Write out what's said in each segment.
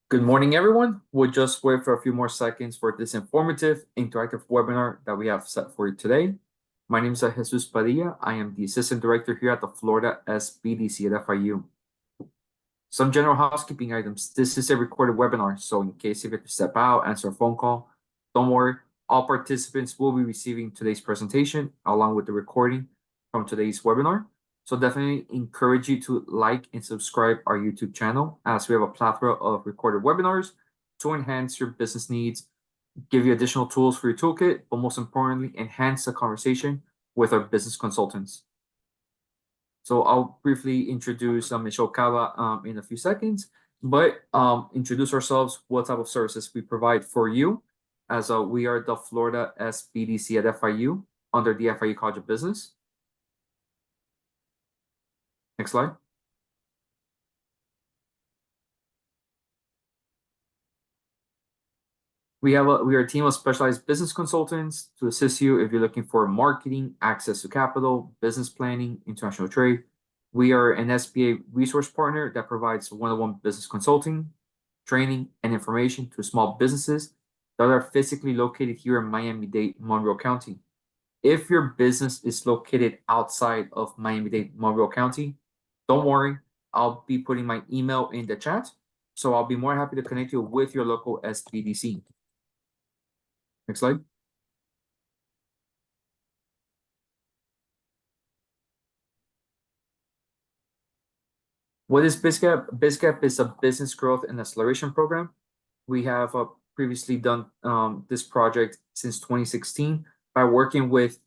Good morning, everyone. We'll just wait for a few more seconds for this informative, interactive webinar that we have set for you today. My name is Jesus Padilla. I am the Assistant Director here at the Florida SBDC at FIU. Some general housekeeping items. This is a recorded webinar, so in case you have to step out, answer a phone call, don't worry. All participants will be receiving today's presentation along with the recording from today's webinar. So definitely encourage you to like and subscribe our YouTube channel, as we have a plethora of recorded webinars to enhance your business needs, give you additional tools for your toolkit, but most importantly, enhance the conversation with our business consultants. So I'll briefly introduce Michelle Cava in a few seconds, but introduce ourselves, what type of services we provide for you, as we are the Florida SBDC at FIU under the FIU College of Business. Next slide. We are a team of specialized business consultants to assist you if you're looking for marketing, access to capital, business planning, international trade. We are an SBA resource partner that provides one-on-one business consulting, training, and information to small businesses that are physically located here in Miami-Dade, Monroe County. If your business is located outside of Miami-Dade, Monroe County, don't worry, I'll be putting my email in the chat, so I'll be more happy to connect you with your local SBDC. Next slide. What is BizCap? BizCap is a business growth and acceleration program. We have previously done this project since 2016 by working with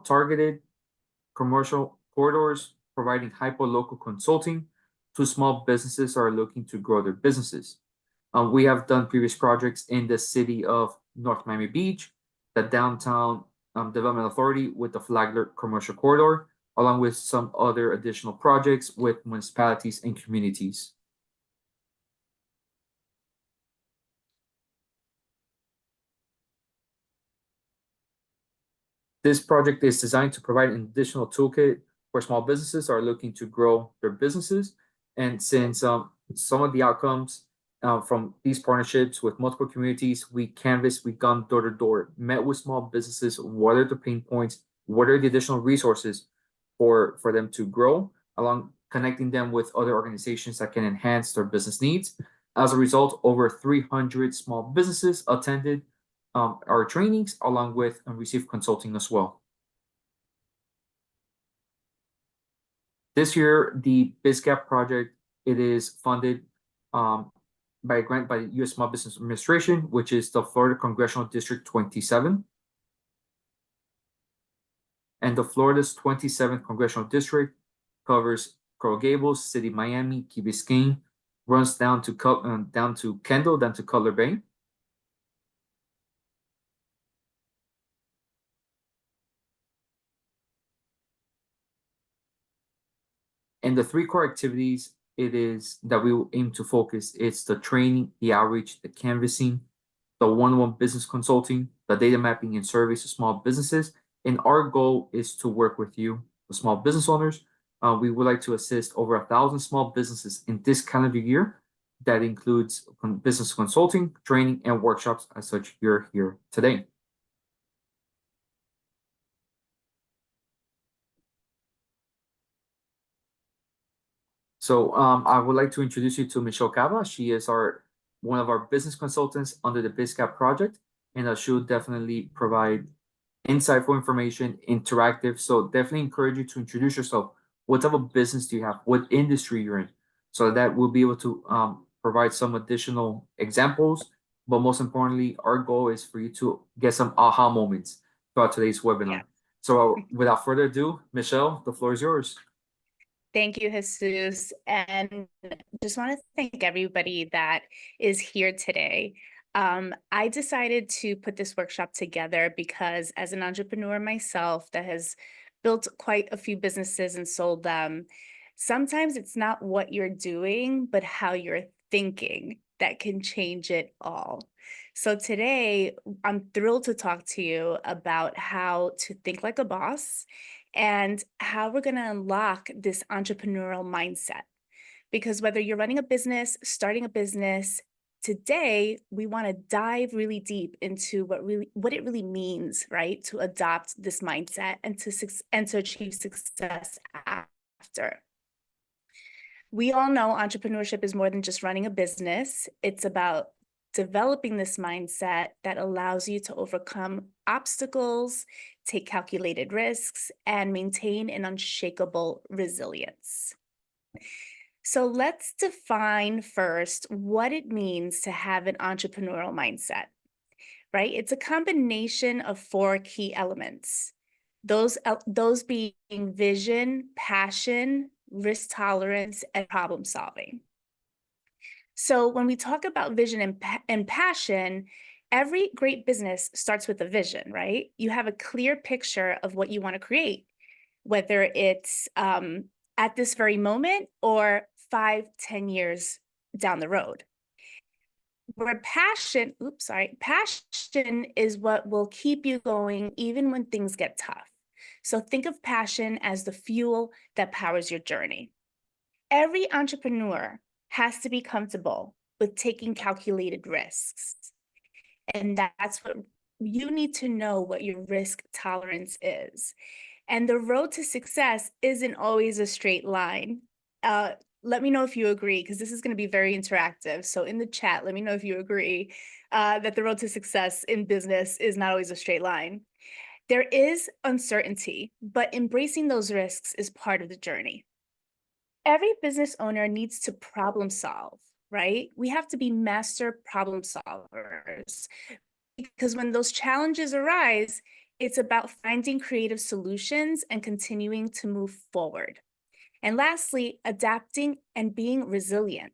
targeted commercial corridors, providing hyper-local consulting to small businesses that are looking to grow their businesses. We have done previous projects in the city of North Miami Beach, the Downtown Development Authority with the Flagler Commercial Corridor, along with some other additional projects with municipalities and communities. This project is designed to provide an additional toolkit for small businesses that are looking to grow their businesses. And since some of the outcomes from these partnerships with multiple communities, we've gone door to door, met with small businesses, what are the pain points, what are the additional resources for them to grow, along connecting them with other organizations that can enhance their business needs. As a result, over 300 small businesses attended our trainings, along with and received consulting as well. This year, the BizCap project, it is funded by a grant by the U.S. Small Business Administration, which is the Florida Congressional District 27. And the Florida's 27th Congressional District covers Coral Gables, City of Miami, Key Biscayne, runs down to Kendall, down to Cutler Bay. And the three core activities that we will aim to focus, it's the training, the outreach, the canvassing, the one-on-one business consulting, the data mapping and surveys to small businesses. And our goal is to work with you, the small business owners. We would like to assist over 1,000 small businesses in this calendar year. That includes business consulting, training, and workshops as such you're here today. So I would like to introduce you to Michelle Cava. She is one of our business consultants under the BizCap project, and she'll definitely provide insightful information, interactive. So definitely encourage you to introduce yourself. What type of business do you have? What industry you're in? So that we'll be able to provide some additional examples. But most importantly, our goal is for you to get some aha moments throughout today's webinar. Yeah. So without further ado, Michelle, the floor is yours. Thank you, Jesus. And just want to thank everybody that is here today. I decided to put this workshop together because as an entrepreneur myself that has built quite a few businesses and sold them, sometimes it's not what you're doing, but how you're thinking that can change it all. So today, I'm thrilled to talk to you about how to think like a boss and how we're going to unlock this entrepreneurial mindset. Because whether you're running a business, starting a business, today we want to dive really deep into what it really means, right, to adopt this mindset and to achieve success after. We all know entrepreneurship is more than just running a business. It's about developing this mindset that allows you to overcome obstacles, take calculated risks, and maintain an unshakable resilience. So let's define first what it means to have an entrepreneurial mindset, right? It's a combination of four key elements. Those being vision, passion, risk tolerance, and problem solving. So when we talk about vision and passion, every great business starts with a vision, right? You have a clear picture of what you want to create, whether it's at this very moment or 5, 10 years down the road. Where passion is what will keep you going even when things get tough. So think of passion as the fuel that powers your journey. Every entrepreneur has to be comfortable with taking calculated risks. And that's what you need to know, what your risk tolerance is. And the road to success isn't always a straight line. Let me know if you agree, because this is going to be very interactive. So in the chat, let me know if you agree that the road to success in business is not always a straight line. There is uncertainty, but embracing those risks is part of the journey. Every business owner needs to problem solve, right? We have to be master problem solvers, because when those challenges arise, it's about finding creative solutions and continuing to move forward. And lastly, adapting and being resilient.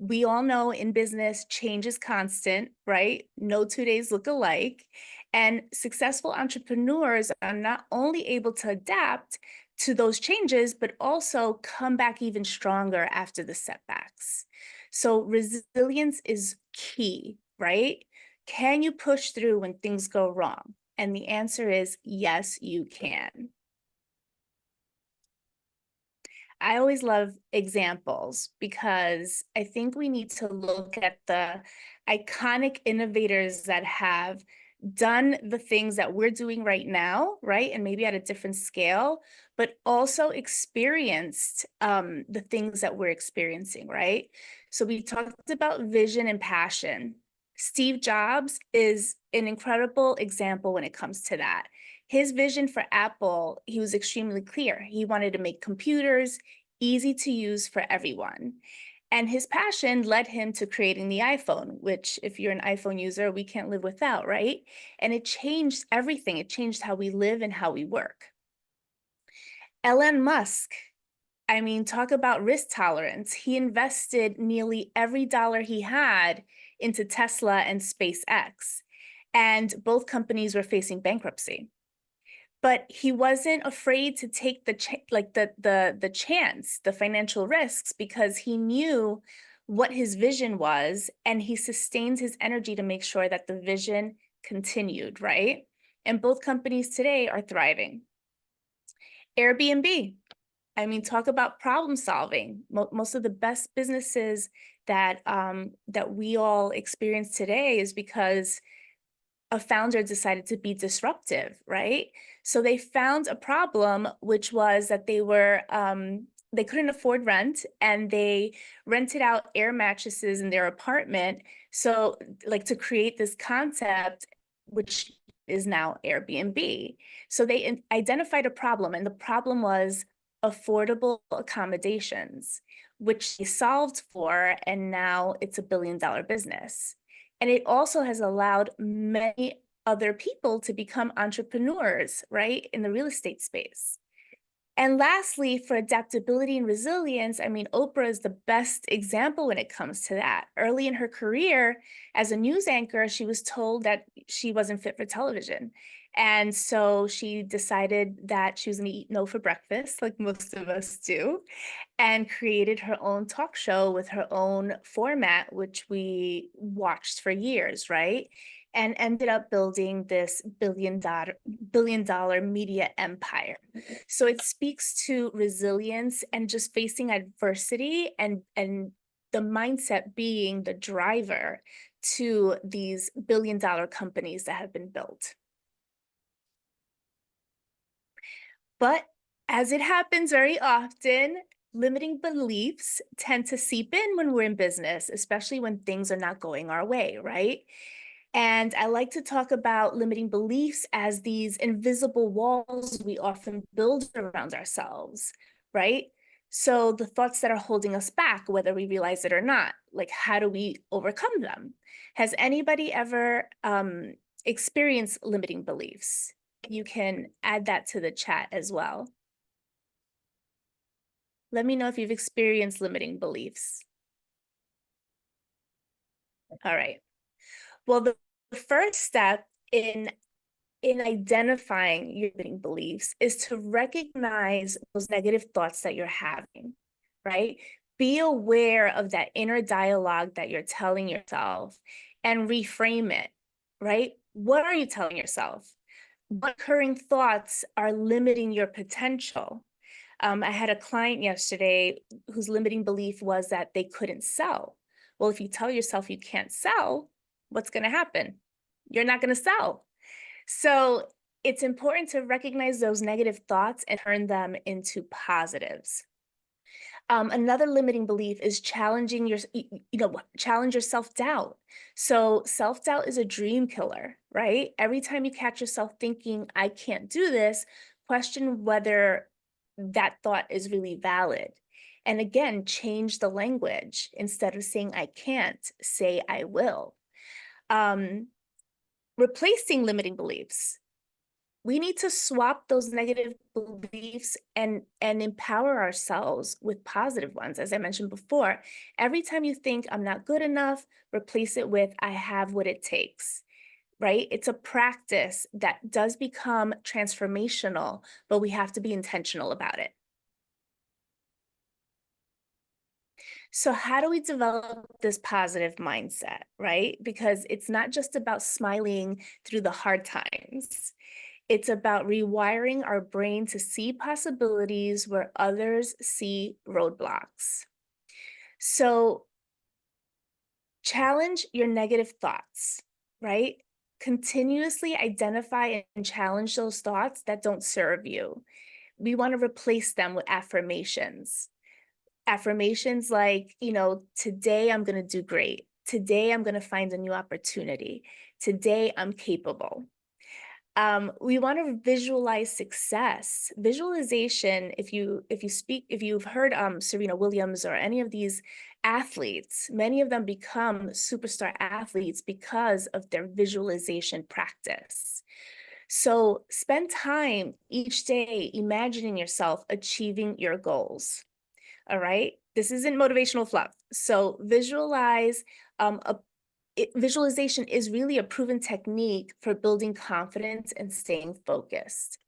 We all know in business, change is constant, right? No 2 days look alike. And successful entrepreneurs are not only able to adapt to those changes, but also come back even stronger after the setbacks. So resilience is key, right? Can you push through when things go wrong? And the answer is yes, you can. I always love examples because I think we need to look at the iconic innovators that have done the things that we're doing right now, right? And maybe at a different scale, but also experienced the things that we're experiencing, right? So we talked about vision and passion. Steve Jobs is an incredible example when it comes to that. His vision for Apple, he was extremely clear. He wanted to make computers easy to use for everyone. And his passion led him to creating the iPhone, which if you're an iPhone user, we can't live without, right? And it changed everything. It changed how we live and how we work. Elon Musk, I mean, talk about risk tolerance. He invested nearly every dollar he had into Tesla and SpaceX, and both companies were facing bankruptcy. But he wasn't afraid to take the chance, the financial risks, because he knew what his vision was, and he sustained his energy to make sure that the vision continued, right? And both companies today are thriving. Airbnb, I mean, talk about problem solving. Most of the best businesses that we all experience today is because a founder decided to be disruptive, right? So they found a problem, which was that they couldn't afford rent, and they rented out air mattresses in their apartment. So like to create this concept, which is now Airbnb. So they identified a problem, and the problem was affordable accommodations, which they solved for, and now it's $1 billion business. And it also has allowed many other people to become entrepreneurs, right, in the real estate space. And lastly, for adaptability and resilience, I mean, Oprah is the best example when it comes to that. Early in her career as a news anchor, she was told that she wasn't fit for television. And so she decided that she was going to eat no for breakfast, like most of us do, and created her own talk show with her own format, which we watched for years, right? And ended up building this billion dollar media empire. So it speaks to resilience and just facing adversity and the mindset being the driver to these billion-dollar companies that have been built. But as it happens very often, limiting beliefs tend to seep in when we're in business, especially when things are not going our way, right? And I like to talk about limiting beliefs as these invisible walls we often build around ourselves, right? So the thoughts that are holding us back, whether we realize it or not, like how do we overcome them? Has anybody ever experienced limiting beliefs? You can add that to the chat as well. Let me know if you've experienced limiting beliefs. All right. Well, the first step in identifying your limiting beliefs is to recognize those negative thoughts that you're having, right? Be aware of that inner dialogue that you're telling yourself and reframe it, right? What are you telling yourself? What current thoughts are limiting your potential? I had a client yesterday whose limiting belief was that they couldn't sell. Well, if you tell yourself you can't sell, what's going to happen? You're not going to sell. So it's important to recognize those negative thoughts and turn them into positives. Another limiting belief is challenging challenge your self-doubt. So self-doubt is a dream killer, right? Every time you catch yourself thinking, I can't do this, question whether that thought is really valid. And again, change the language. Instead of saying I can't, say I will. Replacing limiting beliefs. We need to swap those negative beliefs and empower ourselves with positive ones. As I mentioned before, every time you think I'm not good enough, replace it with I have what it takes, right? It's a practice that does become transformational, but we have to be intentional about it. So how do we develop this positive mindset, right? Because it's not just about smiling through the hard times. It's about rewiring our brain to see possibilities where others see roadblocks. So challenge your negative thoughts, right? Continuously identify and challenge those thoughts that don't serve you. We want to replace them with affirmations. Affirmations like, today I'm going to do great. Today I'm going to find a new opportunity. Today I'm capable. We want to visualize success. Visualization, if you've heard Serena Williams or any of these athletes, many of them become superstar athletes because of their visualization practice. So spend time each day imagining yourself achieving your goals. All right. This isn't motivational fluff. So visualize visualization is really a proven technique for building confidence and staying focused.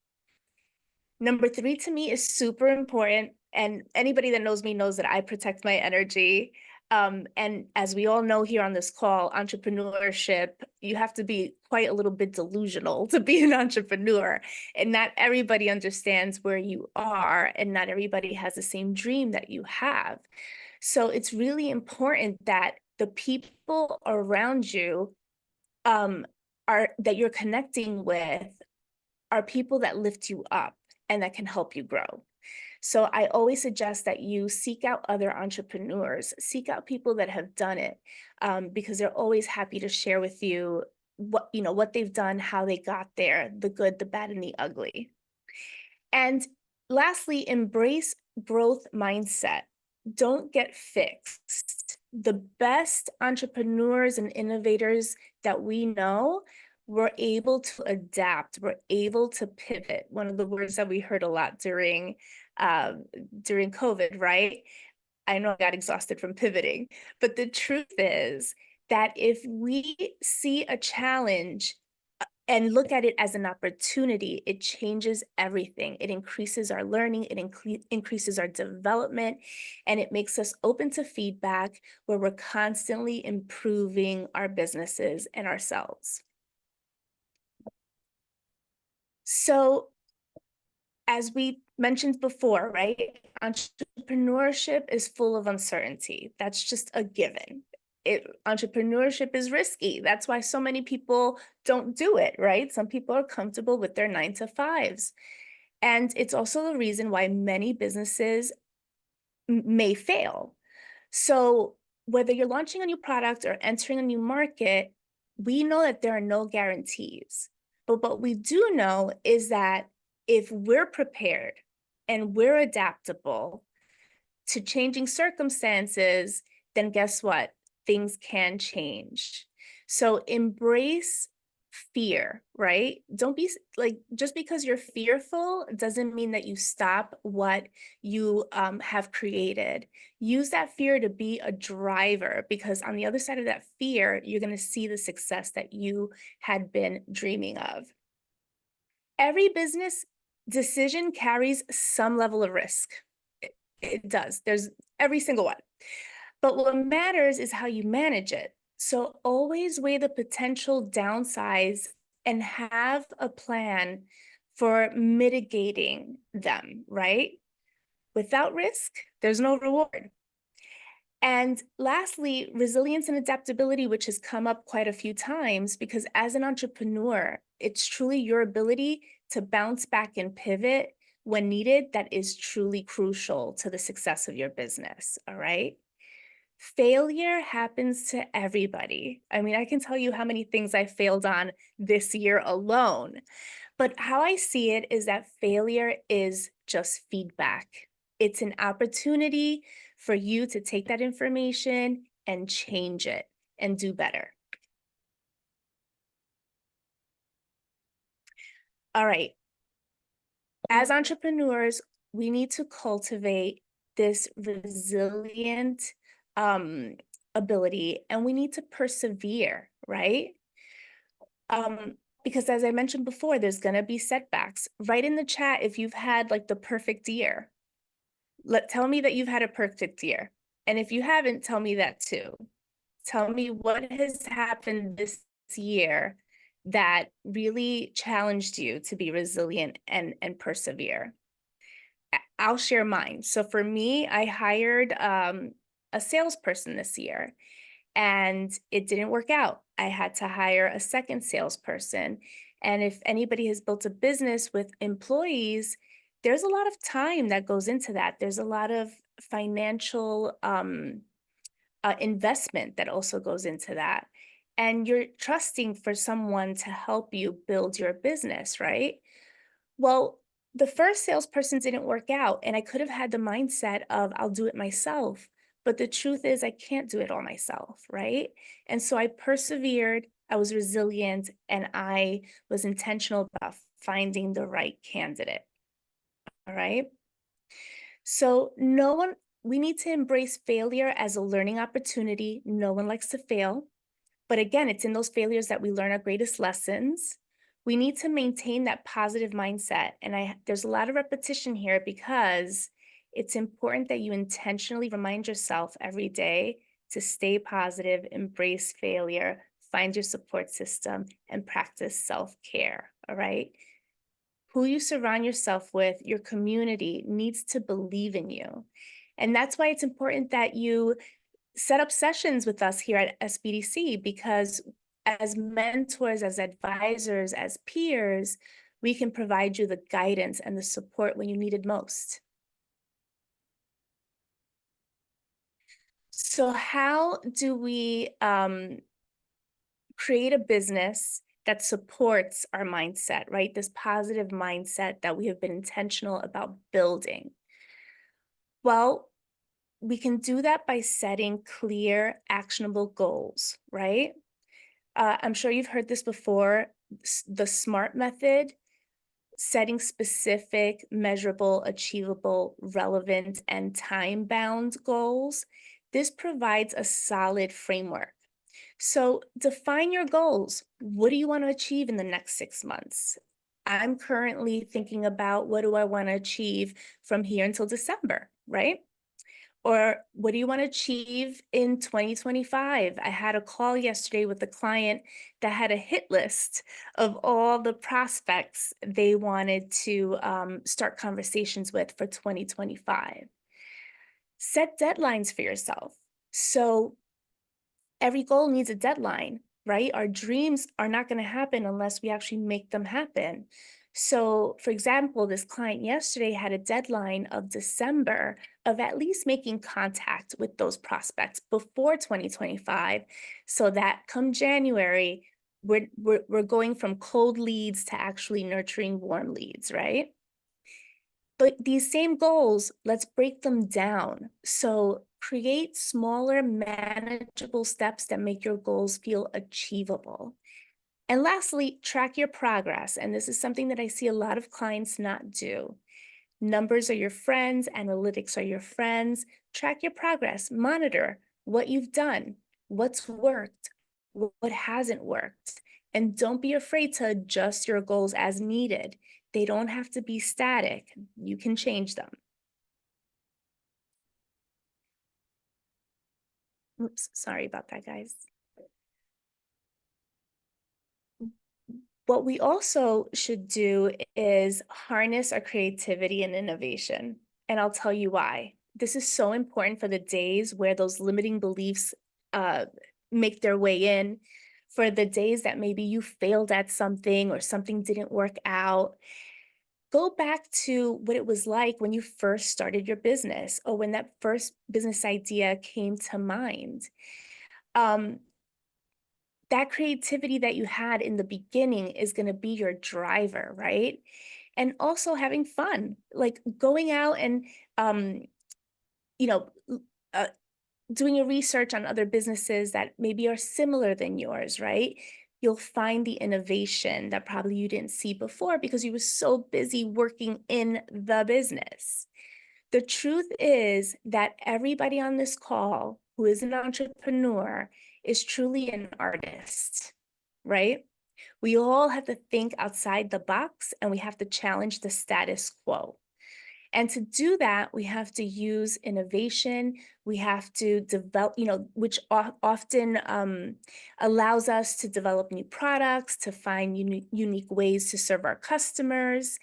Number 3 to me is super important. And anybody that knows me knows that I protect my energy. And as we all know here on this call, entrepreneurship, you have to be quite a little bit delusional to be an entrepreneur. And not everybody understands where you are, and not everybody has the same dream that you have. So it's really important that the people around you that you're connecting with are people that lift you up and that can help you grow. So I always suggest that you seek out other entrepreneurs, seek out people that have done it, because they're always happy to share with you what they've done, how they got there, the good, the bad, and the ugly. And lastly, embrace growth mindset. Don't get fixed. The best entrepreneurs and innovators that we know were able to adapt, were able to pivot. One of the words that we heard a lot during COVID, right? I know I got exhausted from pivoting, but the truth is that if we see a challenge and look at it as an opportunity, it changes everything. It increases our learning, it increases our development, and it makes us open to feedback where we're constantly improving our businesses and ourselves. So as we mentioned before, right? Entrepreneurship is full of uncertainty. That's just a given. Entrepreneurship is risky. That's why so many people don't do it, right? Some people are comfortable with their 9 to 5s. And it's also the reason why many businesses may fail. So whether you're launching a new product or entering a new market, we know that there are no guarantees. But what we do know is that if we're prepared and we're adaptable to changing circumstances, then guess what? Things can change. So embrace fear, right? Don't be like, just because you're fearful doesn't mean that you stop what you have created. Use that fear to be a driver, because on the other side of that fear, you're going to see the success that you had been dreaming of. Every business decision carries some level of risk. It does. There's every single one. But what matters is how you manage it. So always weigh the potential downsides and have a plan for mitigating them, right? Without risk, there's no reward. And lastly, resilience and adaptability, which has come up quite a few times, because as an entrepreneur, it's truly your ability to bounce back and pivot when needed that is truly crucial to the success of your business, all right? Failure happens to everybody. I mean, I can tell you how many things I failed on this year alone. But how I see it is that failure is just feedback. It's an opportunity for you to take that information and change it and do better. All right. As entrepreneurs, we need to cultivate this resilient ability, and we need to persevere, right? Because as I mentioned before, there's gonna be setbacks. Write in the chat if you've had like the perfect year. Tell me that you've had a perfect year. And if you haven't, tell me that too. Tell me what has happened this year that really challenged you to be resilient and persevere. I'll share mine. So for me, I hired a salesperson this year, and it didn't work out. I had to hire a second salesperson. And if anybody has built a business with employees, there's a lot of time that goes into that. There's a lot of financial investment that also goes into that. And you're trusting for someone to help you build your business, right? Well, the first salesperson didn't work out, and I could have had the mindset of I'll do it myself. But the truth is, I can't do it all myself, right? And so I persevered, I was resilient, and I was intentional about finding the right candidate. All right. So we need to embrace failure as a learning opportunity. No one likes to fail. But again, it's in those failures that we learn our greatest lessons. We need to maintain that positive mindset. And there's a lot of repetition here because it's important that you intentionally remind yourself every day to stay positive, embrace failure, find your support system, and practice self-care, all right? Who you surround yourself with, your community, needs to believe in you. And that's why it's important that you set up sessions with us here at SBDC, because as mentors, as advisors, as peers, we can provide you the guidance and the support when you need it most. So how do we create a business that supports our mindset, right? This positive mindset that we have been intentional about building. Well, we can do that by setting clear, actionable goals, right? I'm sure you've heard this before, the SMART method: setting specific, measurable, achievable, relevant, and time-bound goals. This provides a solid framework. So define your goals. What do you want to achieve in the next 6 months? I'm currently thinking about, what do I want to achieve from here until December, right? Or what do you want to achieve in 2025? I had a call yesterday with a client that had a hit list of all the prospects they wanted to start conversations with for 2025. Set deadlines for yourself. So every goal needs a deadline, right? Our dreams are not going to happen unless we actually make them happen. So, for example, this client yesterday had a deadline of December of at least making contact with those prospects before 2025, so that come January, we're going from cold leads to actually nurturing warm leads, right? But these same goals, let's break them down. So create smaller, manageable steps that make your goals feel achievable. And lastly, track your progress. And this is something that I see a lot of clients not do. Numbers are your friends, analytics are your friends. Track your progress, monitor what you've done, what's worked, what hasn't worked. And don't be afraid to adjust your goals as needed. They don't have to be static. You can change them. Oops, sorry about that, guys. What we also should do is harness our creativity and innovation. And I'll tell you why. This is so important for the days where those limiting beliefs uh, make their way in, for the days that maybe you failed at something or something didn't work out. Go back to what it was like when you first started your business or when that first business idea came to mind. Um, that creativity that you had in the beginning is going to be your driver, right? And also having fun, like going out and, um, you know, uh, doing your research on other businesses that maybe are similar than yours, right? You'll find the innovation that probably you didn't see before because you were so busy working in the business. The truth is that everybody on this call who is an entrepreneur is truly an artist, right? We all have to think outside the box and we have to challenge the status quo. And to do that, we have to use innovation. We have to develop, which often allows us to develop new products, to find unique ways to serve our customers.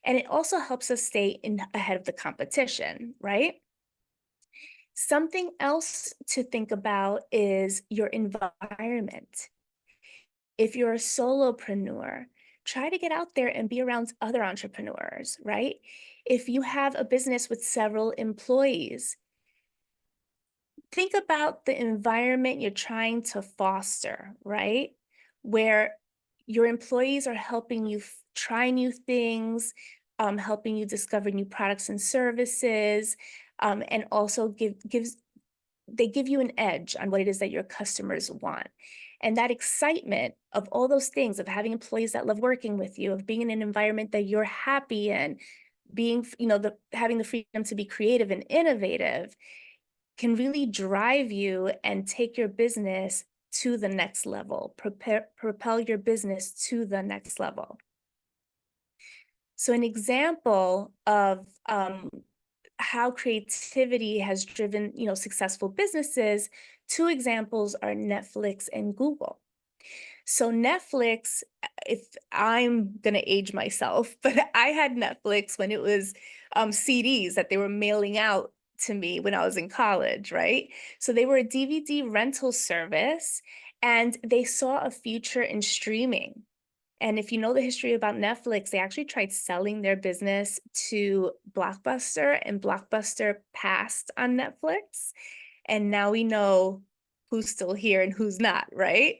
And it also helps us stay ahead of the competition, right? Something else to think about is your environment. If you're a solopreneur, try to get out there and be around other entrepreneurs, right? If you have a business with several employees, think about the environment you're trying to foster, right? Where your employees are helping you try new things, helping you discover new products and services, and also they give you an edge on what it is that your customers want. And that excitement of all those things, of having employees that love working with you, of being in an environment that you're happy in, being, having the freedom to be creative and innovative, can really drive you and take your business to the next level, propel your business to the next level. So an example of how creativity has driven, successful businesses, two examples are Netflix and Google. So Netflix, if I'm going to age myself, but I had Netflix when it was CDs that they were mailing out to me when I was in college, right? So they were a DVD rental service and they saw a future in streaming. And if you know the history about Netflix, they actually tried selling their business to Blockbuster, and Blockbuster passed on Netflix. And now we know who's still here and who's not, right?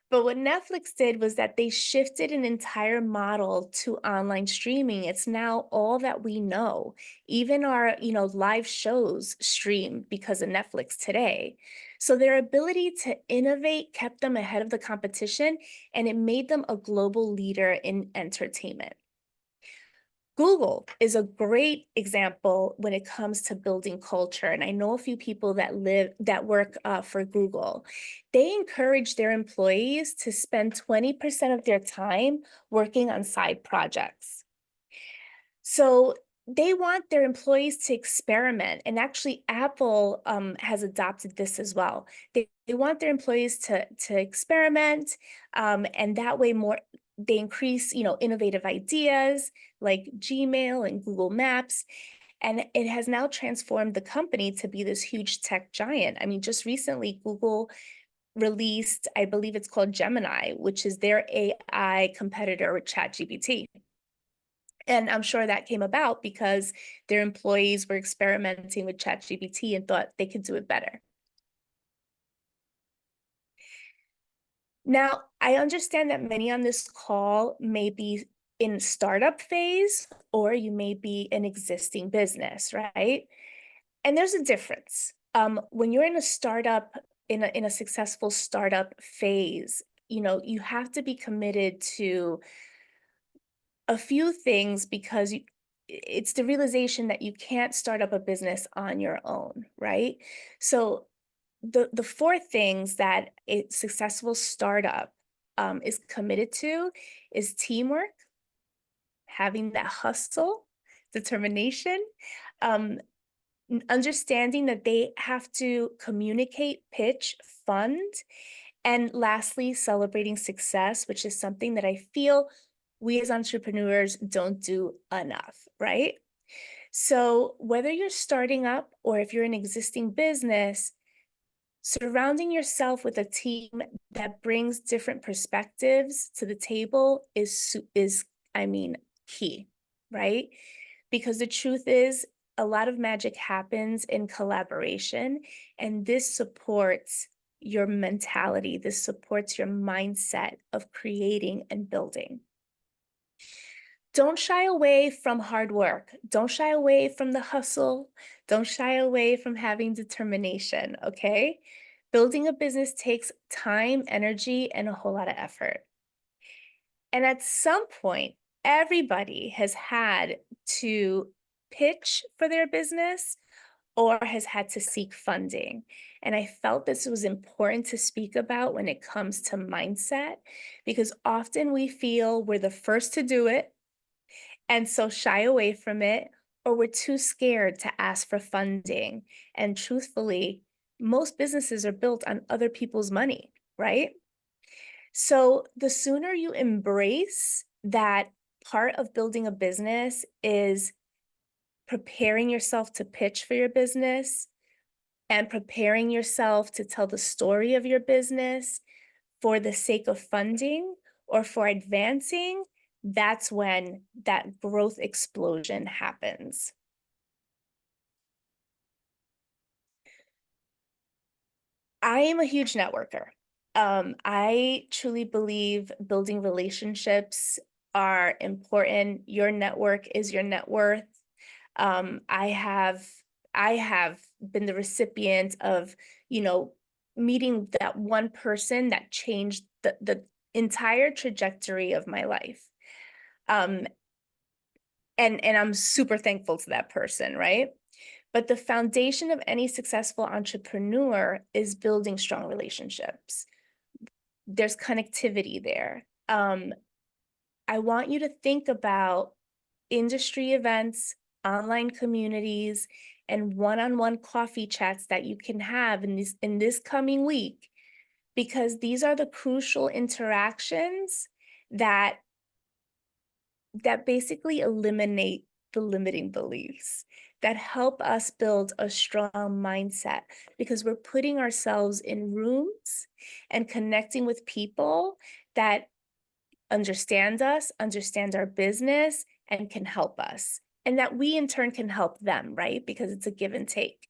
But what Netflix did was that they shifted an entire model to online streaming. It's now all that we know. Even our, live shows stream because of Netflix today. So their ability to innovate kept them ahead of the competition, and it made them a global leader in entertainment. Google is a great example when it comes to building culture. And I know a few people that work for Google. They encourage their employees to spend 20% of their time working on side projects. So they want their employees to experiment, and actually Apple has adopted this as well. They want their employees to experiment, and that way more they increase, innovative ideas like Gmail and Google Maps, and it has now transformed the company to be this huge tech giant. I mean, just recently, Google released, I believe it's called Gemini, which is their AI competitor with ChatGPT. And I'm sure that came about because their employees were experimenting with ChatGPT and thought they could do it better. Now, I understand that many on this call may be in startup phase, or you may be an existing business, right? And there's a difference. When you're in a startup, in a successful startup phase, you have to be committed to a few things because it's the realization that you can't start up a business on your own, right? So the four things that a successful startup is committed to is teamwork, having that hustle, determination, um, understanding that they have to communicate, pitch, fund, and lastly, celebrating success, which is something that I feel we as entrepreneurs don't do enough, right? So whether you're starting up or if you're an existing business, surrounding yourself with a team that brings different perspectives to the table is I mean key, right? Because the truth is a lot of magic happens in collaboration, and this supports your mentality, this supports your mindset of creating and building. Don't shy away from hard work. Don't shy away from the hustle. Don't shy away from having determination, okay? Building a business takes time, energy, and a whole lot of effort. And at some point, everybody has had to pitch for their business or has had to seek funding. And I felt this was important to speak about when it comes to mindset, because often we feel we're the first to do it and so shy away from it, or we're too scared to ask for funding. And truthfully, most businesses are built on other people's money, right? So the sooner you embrace that part of building a business is preparing yourself to pitch for your business and preparing yourself to tell the story of your business for the sake of funding or for advancing, that's when that growth explosion happens. I am a huge networker. I truly believe building relationships are important. Your network is your net worth. I have been the recipient of, meeting that one person that changed the entire trajectory of my life. Um, and I'm super thankful to that person, right? But the foundation of any successful entrepreneur is building strong relationships. There's connectivity there. I want you to think about industry events, online communities, and one-on-one coffee chats that you can have in this coming week, because these are the crucial interactions that basically eliminate the limiting beliefs, that help us build a strong mindset, because we're putting ourselves in rooms and connecting with people that understand us, understand our business, and can help us. And that we in turn can help them, right? Because it's a give and take.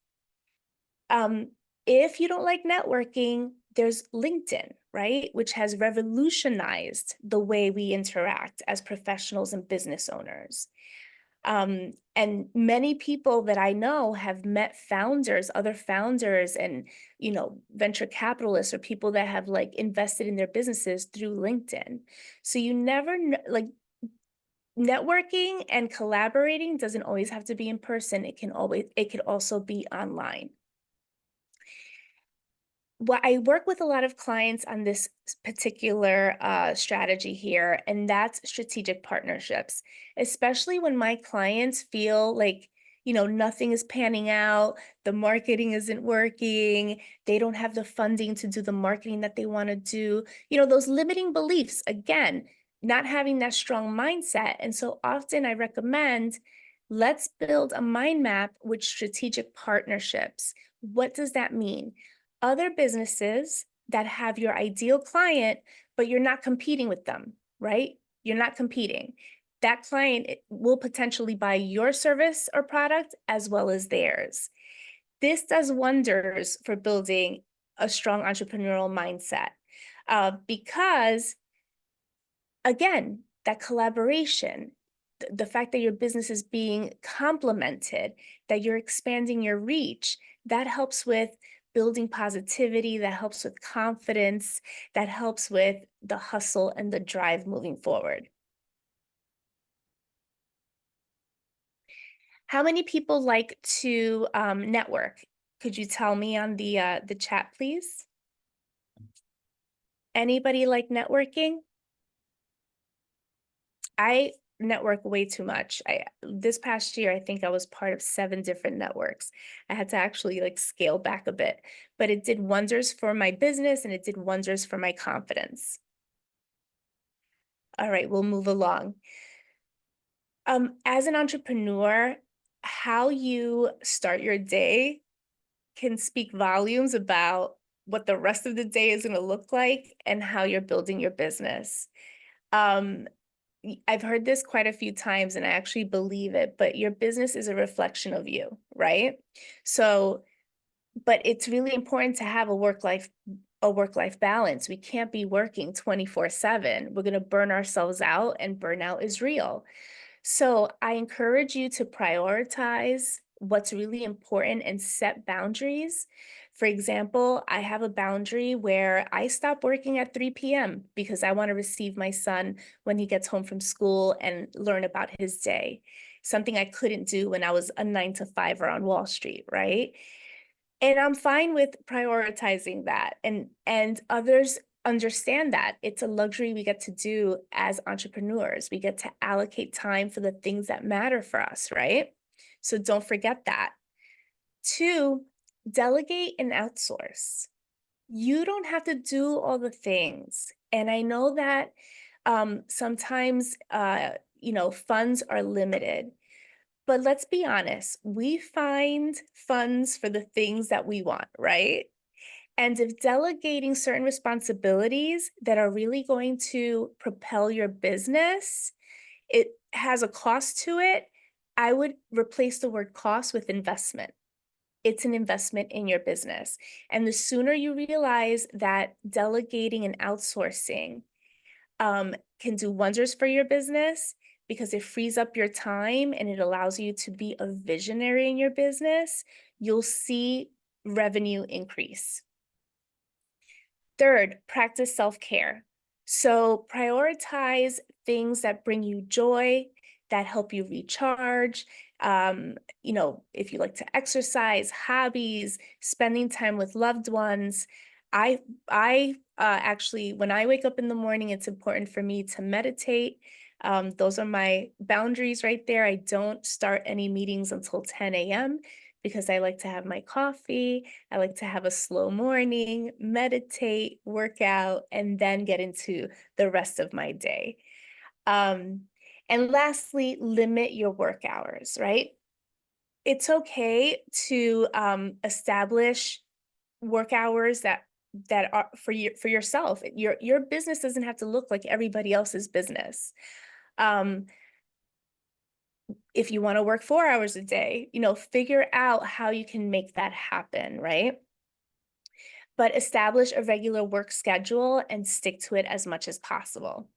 If you don't like networking, there's LinkedIn, right? Which has revolutionized the way we interact as professionals and business owners. And many people that I know have met founders, other founders, and venture capitalists or people that have like invested in their businesses through LinkedIn. So you never know, like, networking and collaborating doesn't always have to be in person. It could also be online. Well, I work with a lot of clients on this particular strategy here, and that's strategic partnerships, especially when my clients feel like, nothing is panning out, the marketing isn't working, they don't have the funding to do the marketing that they want to do, those limiting beliefs, again, not having that strong mindset. And so often I recommend, let's build a mind map with strategic partnerships. What does that mean? Other businesses that have your ideal client, but you're not competing with them, right? You're not competing. That client will potentially buy your service or product as well as theirs. This does wonders for building a strong entrepreneurial mindset because, again, that collaboration, the fact that your business is being complemented, that you're expanding your reach, that helps with building positivity, that helps with confidence, that helps with the hustle and the drive moving forward. How many people like to network? Could you tell me on the chat, please? Anybody like networking? I network way too much. This past year, I think I was part of 7 different networks. I had to actually like scale back a bit, but it did wonders for my business and it did wonders for my confidence. All right, we'll move along. As an entrepreneur, how you start your day can speak volumes about what the rest of the day is going to look like and how you're building your business. Um, I've heard this quite a few times and I actually believe it, but your business is a reflection of you, right? So, but it's really important to have a work-life balance. We can't be working 24/7. We're going to burn ourselves out and burnout is real. So I encourage you to prioritize what's really important and set boundaries. For example, I have a boundary where I stop working at 3 p.m. because I want to receive my son when he gets home from school and learn about his day. Something I couldn't do when I was a 9 to 5 on Wall Street, right? And I'm fine with prioritizing that. And others understand that it's a luxury we get to do as entrepreneurs. We get to allocate time for the things that matter for us, right? So don't forget that. 2, delegate and outsource. You don't have to do all the things. And I know that sometimes funds are limited. But let's be honest, we find funds for the things that we want, right? And if delegating certain responsibilities that are really going to propel your business, it has a cost to it, I would replace the word cost with investment. It's an investment in your business. And the sooner you realize that delegating and outsourcing can do wonders for your business because it frees up your time and it allows you to be a visionary in your business, you'll see revenue increase. 3rd, practice self-care. So prioritize things that bring you joy, that help you recharge. If you like to exercise, hobbies, spending time with loved ones. I actually, when I wake up in the morning, it's important for me to meditate. Those are my boundaries right there. I don't start any meetings until 10 a.m. because I like to have my coffee. I like to have a slow morning, meditate, work out, and then get into the rest of my day. And lastly, limit your work hours, right? It's okay to establish work hours that are for yourself. Your business doesn't have to look like everybody else's business. If you want to work 4 hours a day, figure out how you can make that happen, right? But establish a regular work schedule and stick to it as much as possible.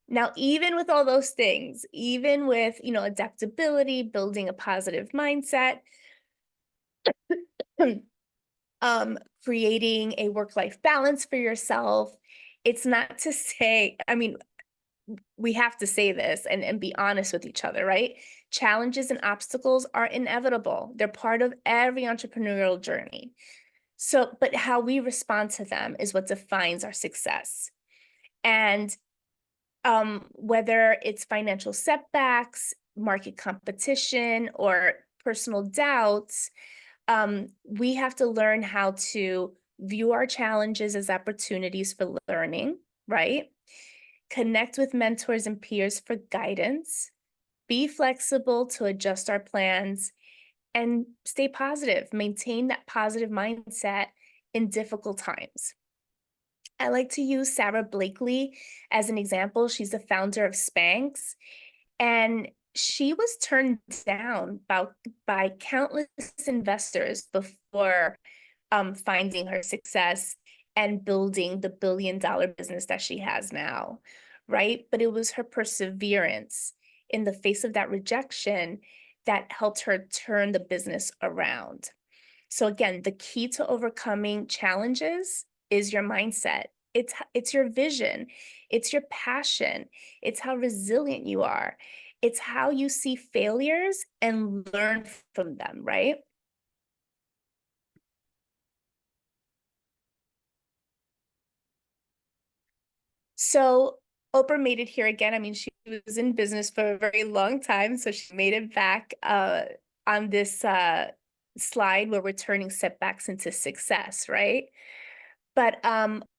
Now, even with all those things, even with, adaptability, building a positive mindset, creating a work-life balance for yourself, it's not to say, I mean, we have to say this and be honest with each other, right? Challenges and obstacles are inevitable. They're part of every entrepreneurial journey. So, but how we respond to them is what defines our success. And whether it's financial setbacks, market competition, or personal doubts, we have to learn how to view our challenges as opportunities for learning, right? Connect with mentors and peers for guidance, be flexible to adjust our plans, and stay positive, maintain that positive mindset in difficult times. I like to use Sarah Blakely as an example. She's the founder of Spanx, and she was turned down by countless investors before finding her success and building the billion-dollar business that she has now, right? But it was her perseverance in the face of that rejection that helped her turn the business around. So again, the key to overcoming challenges is your mindset. It's your vision, it's your passion, it's how resilient you are, it's how you see failures and learn from them, right? So Oprah made it here again. I mean, she was in business for a very long time, so she made it back on this slide where we're turning setbacks into success, right? But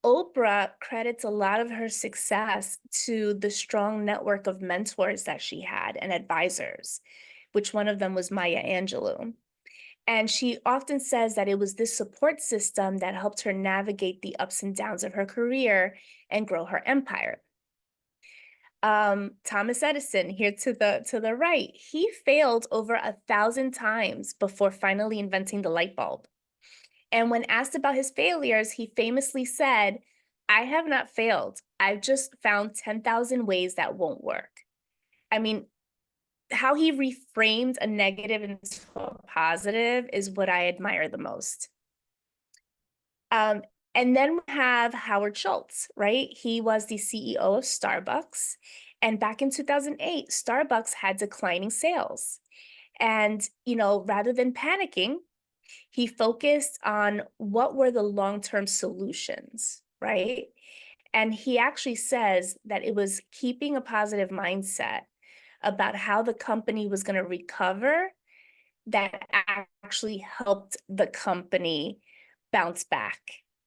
Oprah credits a lot of her success to the strong network of mentors that she had and advisors, which one of them was Maya Angelou. And she often says that it was this support system that helped her navigate the ups and downs of her career and grow her empire. Thomas Edison, here to the right, he failed over 1,000 times before finally inventing the light bulb. And when asked about his failures, he famously said, "I have not failed. I've just found 10,000 ways that won't work." I mean, how he reframed a negative into a positive is what I admire the most. Um, and then we have Howard Schultz, right? He was the CEO of Starbucks. And back in 2008, Starbucks had declining sales. And, rather than panicking, he focused on what were the long-term solutions, right? And he actually says that it was keeping a positive mindset about how the company was going to recover that actually helped the company bounce back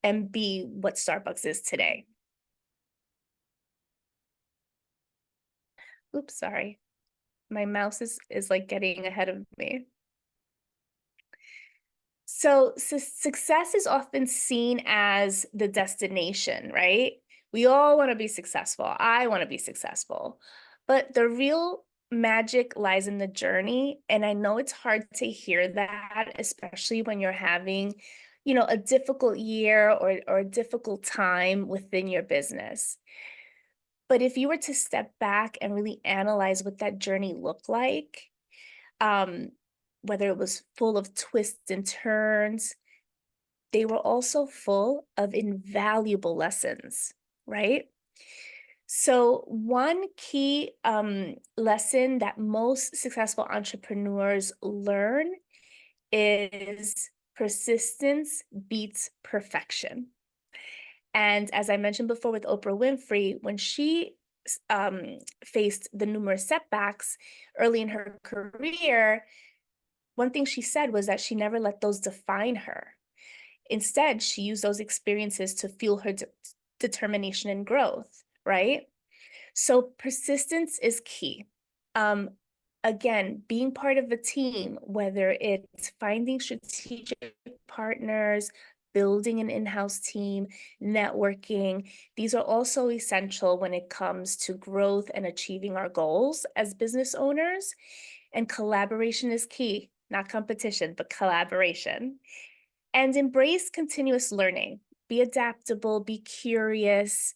and be what Starbucks is today. Oops, sorry. My mouse is like getting ahead of me. So success is often seen as the destination, right? We all want to be successful. I want to be successful. But the real magic lies in the journey. And I know it's hard to hear that, especially when you're having, a difficult year or a difficult time within your business. But if you were to step back and really analyze what that journey looked like, um, whether it was full of twists and turns, they were also full of invaluable lessons, right? So one key lesson that most successful entrepreneurs learn is persistence beats perfection. And as I mentioned before with Oprah Winfrey, when she faced the numerous setbacks early in her career, one thing she said was that she never let those define her. Instead, she used those experiences to fuel her determination and growth, right? So persistence is key. Again, being part of a team, whether it's finding strategic partners, building an in-house team, networking, these are also essential when it comes to growth and achieving our goals as business owners. And collaboration is key, not competition, but collaboration. And embrace continuous learning. Be adaptable, be curious.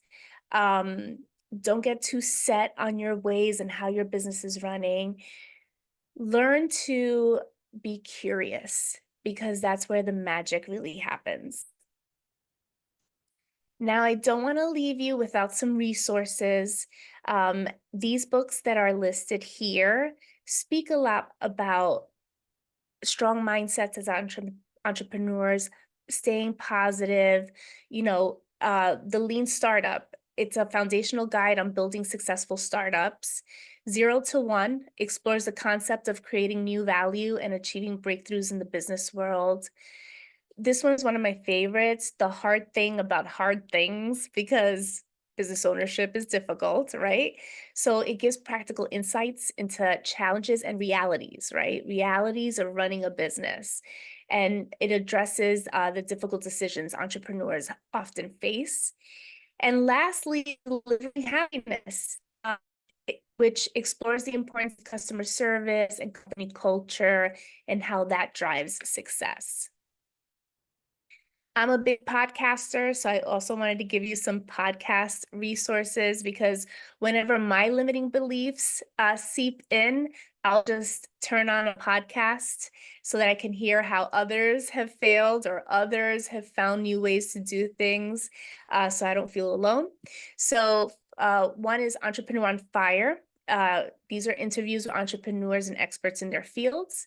Don't get too set on your ways and how your business is running. Learn to be curious because that's where the magic really happens. Now, I don't want to leave you without some resources. These books that are listed here, speak a lot about strong mindsets as entrepreneurs, staying positive, the lean startup. It's a foundational guide on building successful startups. 0 to 1 explores the concept of creating new value and achieving breakthroughs in the business world. This one's one of my favorites, the hard thing about hard things, because business ownership is difficult, right? So it gives practical insights into challenges and realities, right? Realities of running a business. And it addresses the difficult decisions entrepreneurs often face. And lastly, Living Happiness, which explores the importance of customer service and company culture and how that drives success. I'm a big podcaster, so I also wanted to give you some podcast resources, because whenever my limiting beliefs seep in, I'll just turn on a podcast so that I can hear how others have failed or others have found new ways to do things, so I don't feel alone. So one is Entrepreneur on Fire. These are interviews with entrepreneurs and experts in their fields.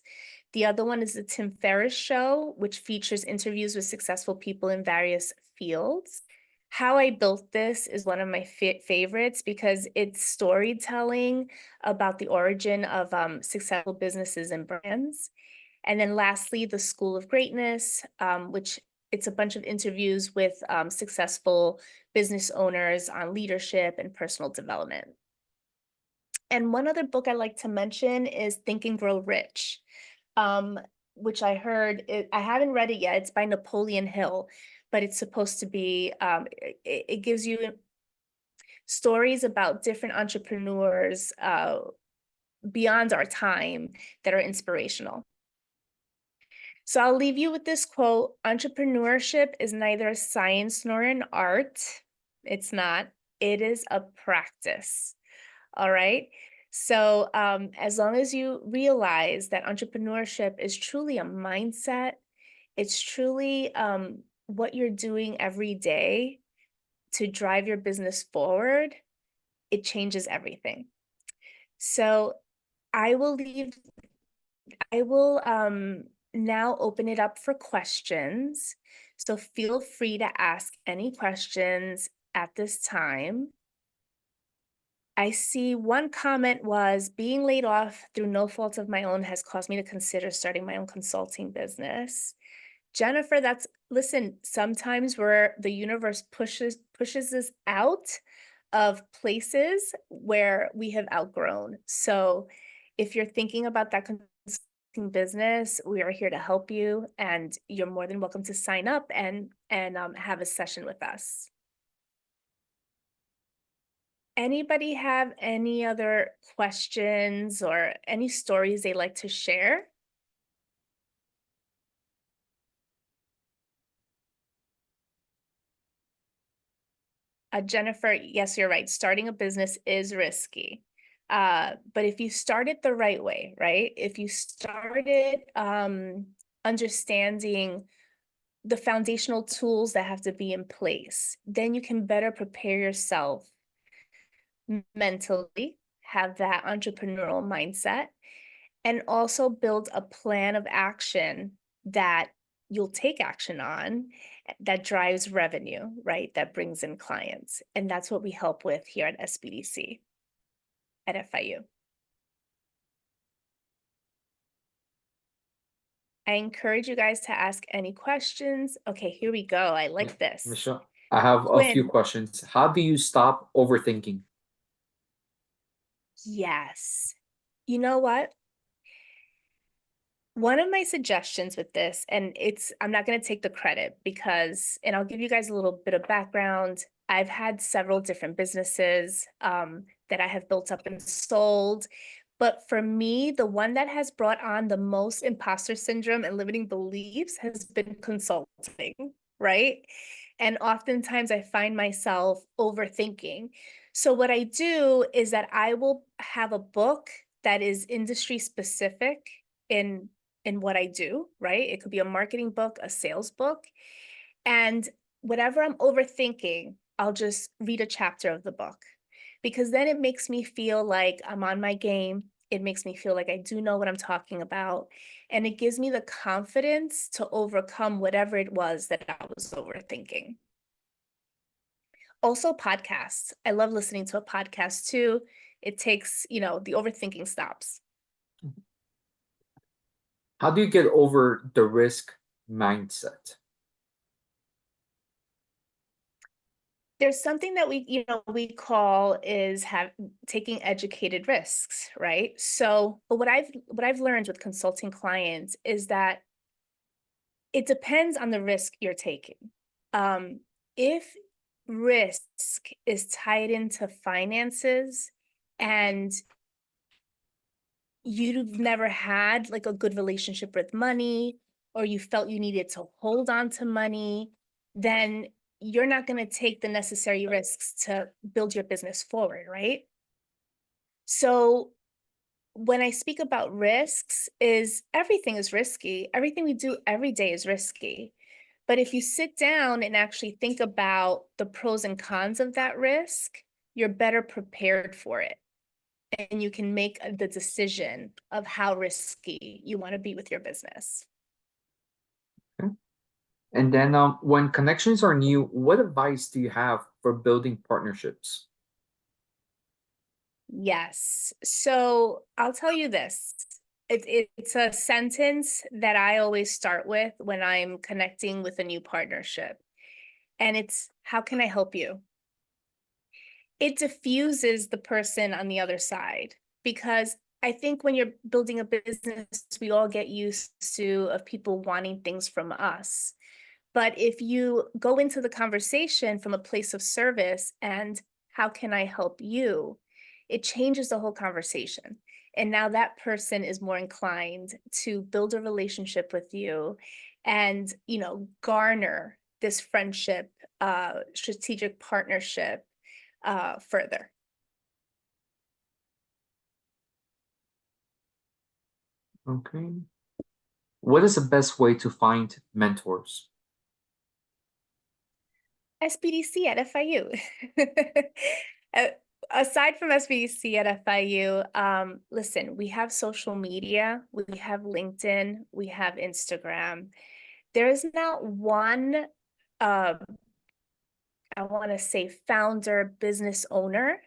The other one is the Tim Ferriss Show, which features interviews with successful people in various fields. How I Built This is one of my favorites, because it's storytelling about the origin of successful businesses and brands. And then lastly, The School of Greatness, which it's a bunch of interviews with successful business owners on leadership and personal development. And one other book I like to mention is Think and Grow Rich, um, which I heard, I haven't read it yet. It's by Napoleon Hill, but it's supposed to be, it gives you stories about different entrepreneurs beyond our time that are inspirational. So I'll leave you with this quote: entrepreneurship is neither a science nor an art. It's not. It is a practice. All right. So as long as you realize that entrepreneurship is truly a mindset, it's truly what you're doing every day to drive your business forward, it changes everything. So I will now open it up for questions. So feel free to ask any questions at this time. I see one comment was, being laid off through no fault of my own has caused me to consider starting my own consulting business. Jennifer, listen, sometimes where the universe pushes us out of places where we have outgrown. So if you're thinking about that consulting business, we are here to help you, and you're more than welcome to sign up and have a session with us. Anybody have any other questions or any stories they'd like to share? Jennifer, yes, you're right. Starting a business is risky. But if you start it the right way, right? If you started understanding the foundational tools that have to be in place, then you can better prepare yourself mentally, have that entrepreneurial mindset, and also build a plan of action that you'll take action on, that drives revenue, right? That brings in clients. And that's what we help with here at SBDC at FIU. I encourage you guys to ask any questions. Okay, here we go. I like this. Michelle, I have a few Quinn. questions. How do you stop overthinking? Yes. You know what? One of my suggestions with this, and I'm not going to take the credit because, and I'll give you guys a little bit of background. I've had several different businesses that I have built up and sold. But for me, the one that has brought on the most imposter syndrome and limiting beliefs has been consulting, right? And oftentimes I find myself overthinking. So what I do is that I will have a book that is industry specific in what I do, right? It could be a marketing book, a sales book. And whatever I'm overthinking, I'll just read a chapter of the book, because then it makes me feel like I'm on my game. It makes me feel like I do know what I'm talking about, and it gives me the confidence to overcome whatever it was that I was overthinking. Also, podcasts. I love listening to a podcast too. It takes, the overthinking stops. How do you get over the risk mindset? There's something that we call is have taking educated risks, right? So, but what I've learned with consulting clients is that it depends on the risk you're taking. If risk is tied into finances and you've never had like a good relationship with money, or you felt you needed to hold on to money, then you're not going to take the necessary risks to build your business forward, right? So when I speak about risks, is everything is risky. Everything we do every day is risky. But if you sit down and actually think about the pros and cons of that risk, you're better prepared for it. And you can make the decision of how risky you want to be with your business. Okay. And then when connections are new, what advice do you have for building partnerships? Yes. So I'll tell you this. It's a sentence that I always start with when I'm connecting with a new partnership. And it's, how can I help you? It diffuses the person on the other side, because I think when you're building a business, we all get used to of people wanting things from us. But if you go into the conversation from a place of service and how can I help you, it changes the whole conversation. And now that person is more inclined to build a relationship with you and, garner this friendship, strategic partnership further. Okay. What is the best way to find mentors? SBDC at FIU. Uh, Aside from SBDC at FIU, listen, we have social media, we have LinkedIn, we have Instagram. There is not one, uh, I want to say, founder, business owner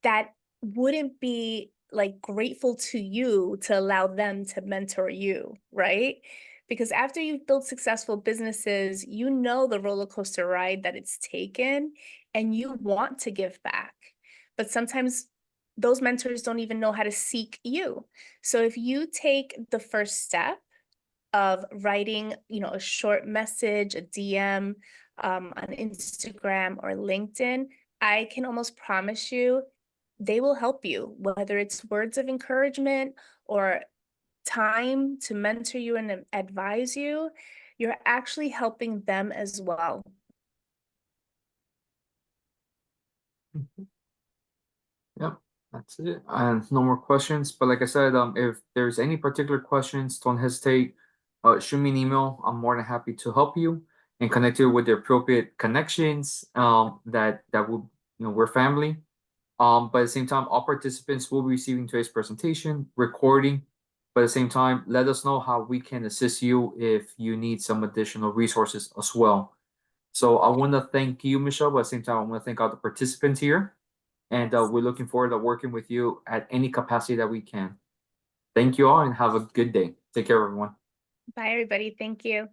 that wouldn't be like grateful to you to allow them to mentor you, right? Because after you've built successful businesses, you know the roller coaster ride that it's taken and you want to give back. But sometimes those mentors don't even know how to seek you. So if you take the first step of writing, a short message, a DM on Instagram or LinkedIn, I can almost promise you they will help you, whether it's words of encouragement or time to mentor you and advise you. You're actually helping them as well. Mhm. Yep, that's it. And no more questions. But like I said, if there's any particular questions, don't hesitate. Shoot me an email. I'm more than happy to help you and connect you with the appropriate connections. That will, we're family. But at the same time, all participants will be receiving today's presentation, recording. But at the same time, let us know how we can assist you if you need some additional resources as well. So I want to thank you, Michelle, but at the same time, I want to thank all the participants here. And Yes. we're looking forward to working with you at any capacity that we can. Thank you all and have a good day. Take care, everyone. Bye, everybody. Thank you.